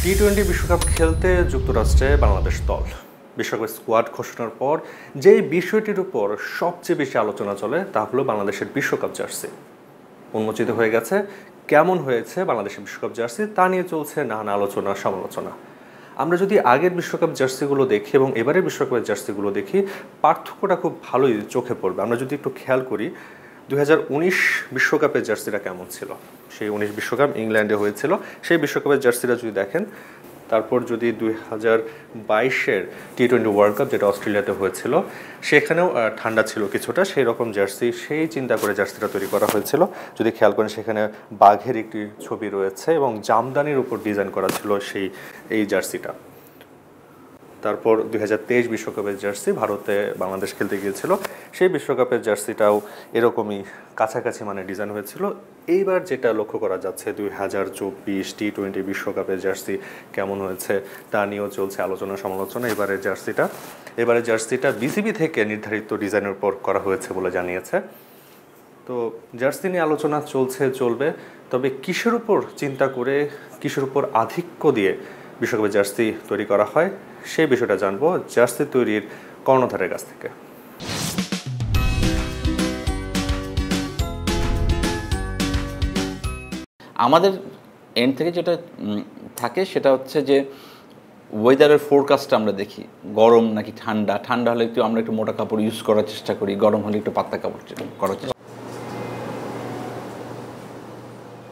টি-20 বিশ্বকাপ খেলতে যুক্তরাষ্ট্রে বাংলাদেশ দল। বিশ্বকাপের স্কোয়াড ঘোষণার পর যেই বিষয়টির উপর সবচেয়ে বেশি আলোচনা চলে তা হলো বাংলাদেশের বিশ্বকাপ জার্সি। উন্মোচিত হয়ে গেছে কেমন হয়েছে বাংলাদেশের বিশ্বকাপ জার্সি তা নিয়ে চলছে নানা আলোচনা সমালোচনা। আমরা যদি আগের বিশ্বকাপ জার্সিগুলো দেখি এবং এবারের বিশ্বকাপের জার্সিগুলো দেখি, পার্থক্যটা খুব ভালোই চোখে পড়বে। আমরা যদি একটু খেয়াল করি 2019 বিশ্বকাপের জার্সিটা কেমন ছিল, সেই 19 বিশ্বকাপ ইংল্যান্ডে হয়েছিল, সেই বিশ্বকাপের জার্সিটা যদি দেখেন, তারপর যদি 2022-এর টি-20 ওয়ার্ল্ড কাপ যেটা অস্ট্রেলিয়াতে হয়েছিল সেখানেও ঠান্ডা ছিল কিছুটা, সেই রকম জার্সি সেই চিন্তা করে জার্সিটা তৈরি করা হয়েছিল। যদি খেয়াল করেন সেখানে বাঘের একটি ছবি রয়েছে এবং জামদানির উপর ডিজাইন করা ছিল এই জার্সিটা। তারপর 2023 বিশ্বকাপের জার্সি ভারতে বাংলাদেশ খেলতে গিয়েছিল, সেই বিশ্বকাপের জার্সিটাও এরকমই কাছাকাছি মানে ডিজাইন হয়েছিল। এইবার যেটা লক্ষ্য করা যাচ্ছে 2024 টি-20 বিশ্বকাপের জার্সি কেমন হয়েছে তা নিয়েও চলছে আলোচনা সমালোচনা। এবারের জার্সিটা বিসিবি থেকে নির্ধারিত ডিজাইনের উপর করা হয়েছে বলে জানিয়েছে। তো জার্সি নিয়ে আলোচনা চলবে, তবে কিসের উপর চিন্তা করে, কিসের উপর আধিক্য দিয়ে বিশ্বকাপের জার্সি তৈরি করা হয় সেই বিষয়টা জানবো জার্সি তৈরির কর্ণধারের কাছ থেকে। আমাদের এন্ড থেকে যেটা থাকে সেটা হচ্ছে যে ওয়েদারের ফোরকাস্টটা আমরা দেখি, গরম নাকি ঠান্ডা হলে আমরা একটু মোটা কাপড় ইউজ করার চেষ্টা করি, গরম হলে একটু পাতলা কাপড় করার চেষ্টা।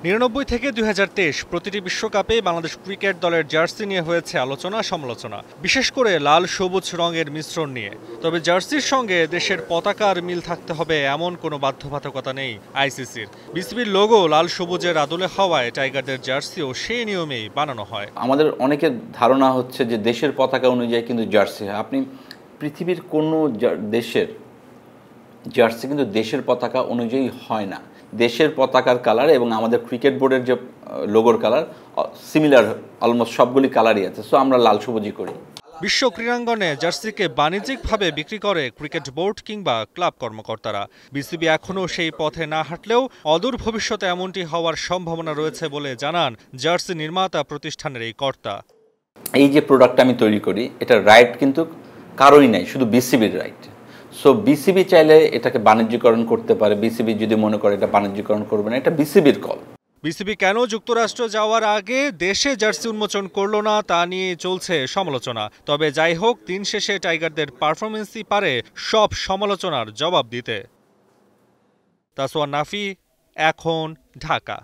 99 থেকে 2023 প্রতিটি বিশ্বকাপে বাংলাদেশ ক্রিকেট দলের জার্সি নিয়ে হয়েছে আলোচনা সমালোচনা, বিশেষ করে লাল সবুজ রঙের মিশ্রণ নিয়ে। তবে জার্সির সঙ্গে দেশের পতাকার মিল থাকতে হবে এমন কোনো বাধ্যবাধকতা নেই আইসিসির। বিসিবির লোগো লাল সবুজের আদলে হওয়ায় টাইগারদের জার্সিও সেই নিয়মেই বানানো হয়। আমাদের অনেকের ধারণা হচ্ছে যে দেশের পতাকা অনুযায়ী কিন্তু জার্সি হয়। আপনি পৃথিবীর কোনো দেশের জার্সি কিন্তু দেশের পতাকা অনুযায়ী হয় না। দেশের পতাকার কালার এবং আমাদের ক্রিকেট বোর্ডের যে লোগোর কালার সিমিলার, অলমোস্ট সবগুলি কালারই আছে, সো আমরা লাল সবুজই করি। বিশ্ব ক্রীড়াঙ্গনে জার্সিকে বাণিজ্যিকভাবে বিক্রি করে ক্রিকেট বোর্ড কিংবা ক্লাব কর্মকর্তারা। বিসিবি এখনও সেই পথে না হাঁটলেও অদূর ভবিষ্যতে এমনটি হওয়ার সম্ভাবনা রয়েছে বলে জানান জার্সি নির্মাতা প্রতিষ্ঠানের এই কর্তা। এই যে প্রোডাক্ট আমি তৈরি করি, এটার রাইট কিন্তু কারোই নাই, শুধু বিসিবির রাইট। সো বিসিবি চাইলে এটাকে বাণিজ্যিকরণ করতে পারে, বিসিবি যদি মনে করে এটা বাণিজ্যিকরণ করবে না, এটা বিসিবির কল। বিসিবি কেন যুক্তরাষ্ট্র যাওয়ার আগে দেশে জার্সি উন্মোচন করলো না তা নিয়ে চলছে সমালোচনা। তবে যাই হোক, দিন শেষে টাইগারদের পারফরমেন্সই পারে সব সমালোচনার জবাব দিতে। তাসওয়ান নাফি, এখন, ঢাকা।